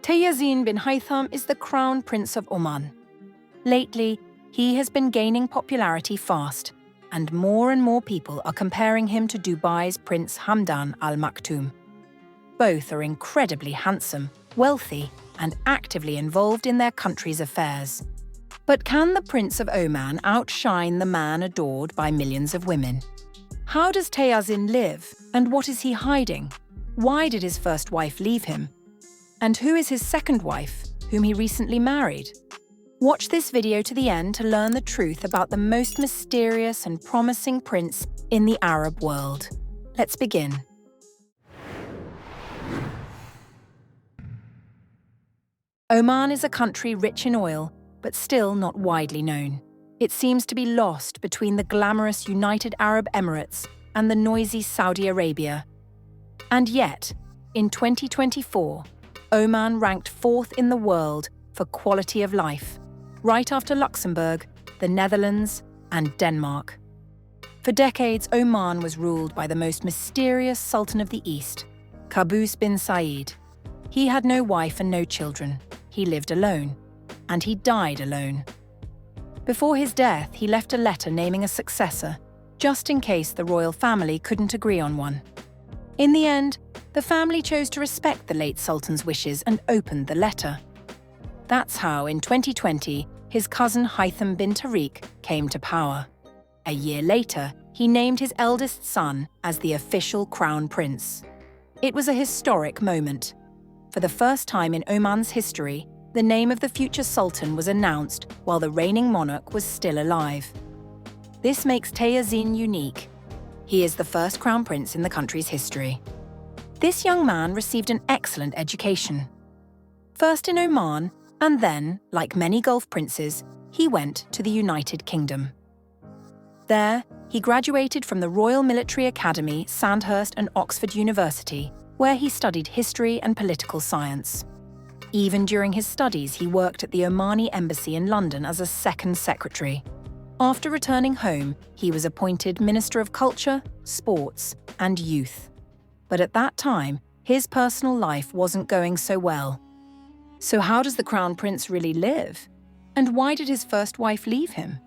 Tayazin bin Haytham is the Crown Prince of Oman. Lately, he has been gaining popularity fast, and more people are comparing him to Dubai's Prince Hamdan Al Maktoum. Both are incredibly handsome, wealthy, and actively involved in their country's affairs. But can the Prince of Oman outshine the man adored by millions of women? How does Tayazin live, and what is he hiding? Why did his first wife leave him? And who is his second wife, whom he recently married? Watch this video to the end to learn the truth about the most mysterious and promising prince in the Arab world. Let's begin. Oman is a country rich in oil, but still not widely known. It seems to be lost between the glamorous United Arab Emirates and the noisy Saudi Arabia. And yet, in 2024, Oman ranked 4th in the world for quality of life, right after Luxembourg, the Netherlands, and Denmark. For decades, Oman was ruled by the most mysterious Sultan of the East, Qaboos bin Said. He had no wife and no children. He lived alone, and he died alone. Before his death, he left a letter naming a successor, just in case the royal family couldn't agree on one. In the end, the family chose to respect the late Sultan's wishes and opened the letter. That's how, in 2020, his cousin Haytham bin Tariq came to power. A year later, he named his eldest son as the official crown prince. It was a historic moment. For the first time in Oman's history, the name of the future sultan was announced while the reigning monarch was still alive. This makes Tayazin unique. He is the first crown prince in the country's history. This young man received an excellent education. First in Oman, and then, like many Gulf princes, he went to the United Kingdom. There, he graduated from the Royal Military Academy, Sandhurst and Oxford University, where he studied history and political science. Even during his studies, he worked at the Omani Embassy in London as a second secretary. After returning home, he was appointed Minister of Culture, Sports, and Youth. But at that time, his personal life wasn't going so well. So how does the Crown Prince really live? And why did his first wife leave him?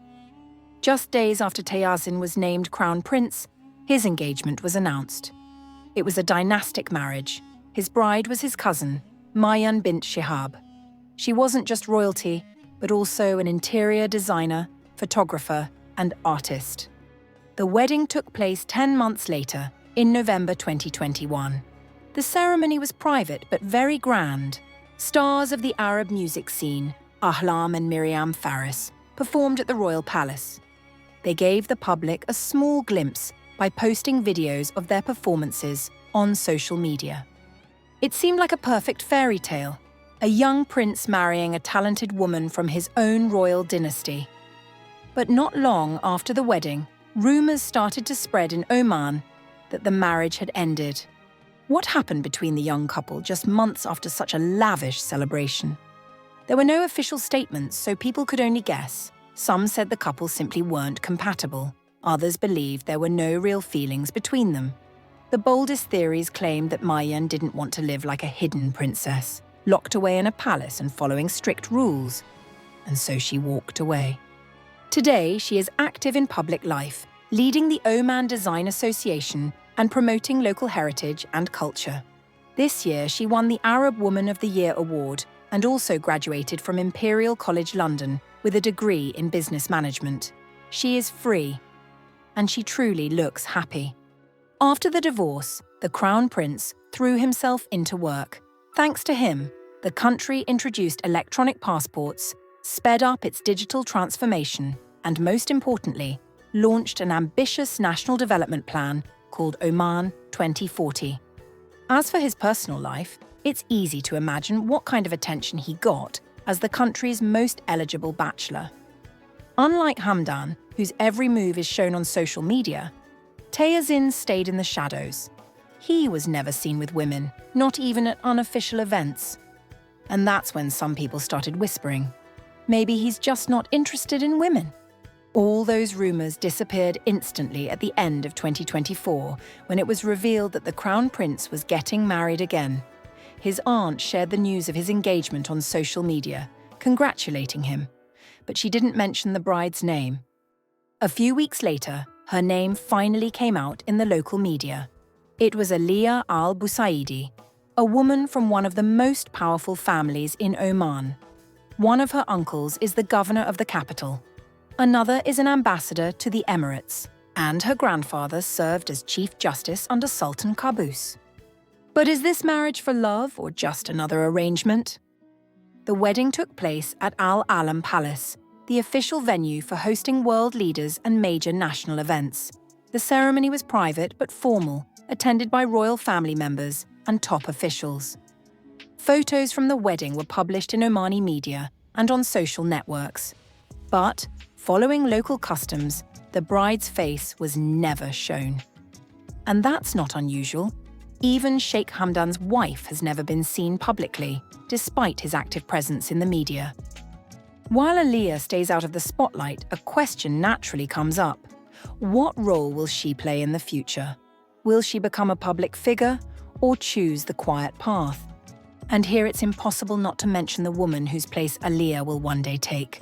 Just days after Tayazin was named Crown Prince, his engagement was announced. It was a dynastic marriage. His bride was his cousin, Mayun bint Shihab. She wasn't just royalty, but also an interior designer, photographer, and artist. The wedding took place 10 months later, in November 2021. The ceremony was private but very grand. Stars of the Arab music scene, Ahlam and Miriam Faris, performed at the Royal Palace. They gave the public a small glimpse by posting videos of their performances on social media. It seemed like a perfect fairy tale, a young prince marrying a talented woman from his own royal dynasty. But not long after the wedding, rumors started to spread in Oman that the marriage had ended. What happened between the young couple just months after such a lavish celebration? There were no official statements, so people could only guess. Some said the couple simply weren't compatible. Others believed there were no real feelings between them. The boldest theories claimed that Mayun didn't want to live like a hidden princess, locked away in a palace and following strict rules. And so she walked away. Today, she is active in public life, leading the Oman Design Association and promoting local heritage and culture. This year, she won the Arab Woman of the Year award and also graduated from Imperial College London with a degree in business management. She is free, and she truly looks happy. After the divorce, the Crown Prince threw himself into work. Thanks to him, the country introduced electronic passports, sped up its digital transformation, and most importantly, launched an ambitious national development plan called Oman 2040. As for his personal life, it's easy to imagine what kind of attention he got as the country's most eligible bachelor. Unlike Hamdan, whose every move is shown on social media, Tayazin stayed in the shadows. He was never seen with women, not even at unofficial events. And that's when some people started whispering, maybe he's just not interested in women. All those rumors disappeared instantly at the end of 2024, when it was revealed that the Crown Prince was getting married again. his aunt shared the news of his engagement on social media, congratulating him, but she didn't mention the bride's name. A few weeks later, her name finally came out in the local media. It was Aliyah Al Busaidi, a woman from one of the most powerful families in Oman. One of her uncles is the governor of the capital. Another is an ambassador to the Emirates, and her grandfather served as Chief Justice under Sultan Qaboos. But is this marriage for love or just another arrangement? The wedding took place at Al Alam Palace, the official venue for hosting world leaders and major national events. The ceremony was private but formal, attended by royal family members and top officials. Photos from the wedding were published in Omani media and on social networks. But, following local customs, the bride's face was never shown. And that's not unusual. Even Sheikh Hamdan's wife has never been seen publicly, despite his active presence in the media. While Aliyah stays out of the spotlight, a question naturally comes up. What role will she play in the future? Will she become a public figure or choose the quiet path? And here it's impossible not to mention the woman whose place Aliyah will one day take,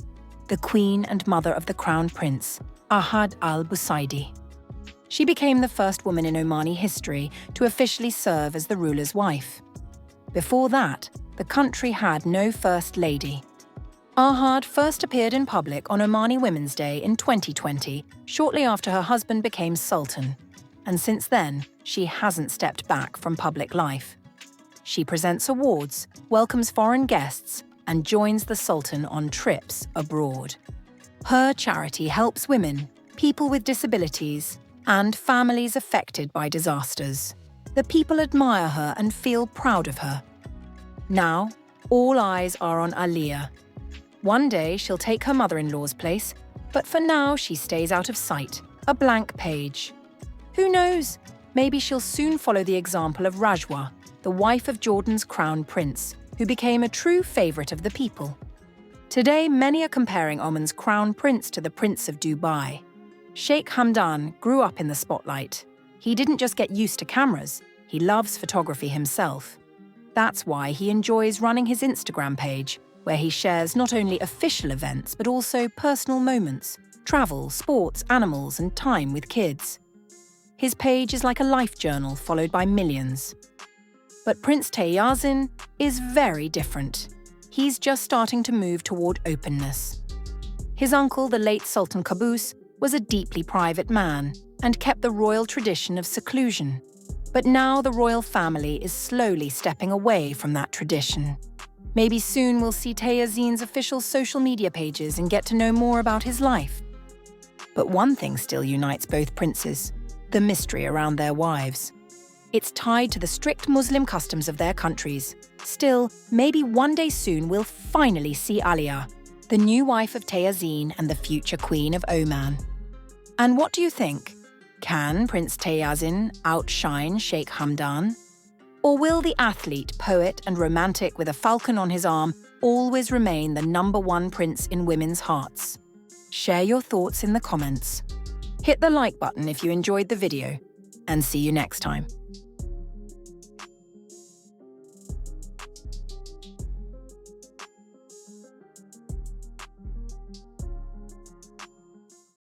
the queen and mother of the crown prince, Ahad Al Busaidi. She became the first woman in Omani history to officially serve as the ruler's wife. Before that, the country had no first lady. Ahad first appeared in public on Omani Women's Day in 2020, shortly after her husband became sultan. And since then, she hasn't stepped back from public life. She presents awards, welcomes foreign guests, and joins the sultan on trips abroad. Her charity helps women, people with disabilities, and families affected by disasters. The people admire her and feel proud of her. Now, all eyes are on Aliyah. One day she'll take her mother-in-law's place, but for now she stays out of sight, a blank page. Who knows? Maybe she'll soon follow the example of Rajwa, the wife of Jordan's crown prince, who became a true favourite of the people. Today, many are comparing Oman's crown prince to the Prince of Dubai. Sheikh Hamdan grew up in the spotlight. He didn't just get used to cameras, he loves photography himself. That's why he enjoys running his Instagram page, where he shares not only official events but also personal moments, travel, sports, animals, and time with kids. His page is like a life journal followed by millions. But Prince Tayazin is very different. He's just starting to move toward openness. His uncle, the late Sultan Qaboos, was a deeply private man and kept the royal tradition of seclusion. But now the royal family is slowly stepping away from that tradition. Maybe soon we'll see Tayazin's official social media pages and get to know more about his life. But one thing still unites both princes: the mystery around their wives. It's tied to the strict Muslim customs of their countries. Still, maybe one day soon we'll finally see Aliyah, the new wife of Tayazin and the future queen of Oman. And what do you think? Can Prince Tayazin outshine Sheikh Hamdan? Or will the athlete, poet, and romantic with a falcon on his arm always remain the #1 prince in women's hearts? Share your thoughts in the comments. Hit the like button if you enjoyed the video, and see you next time.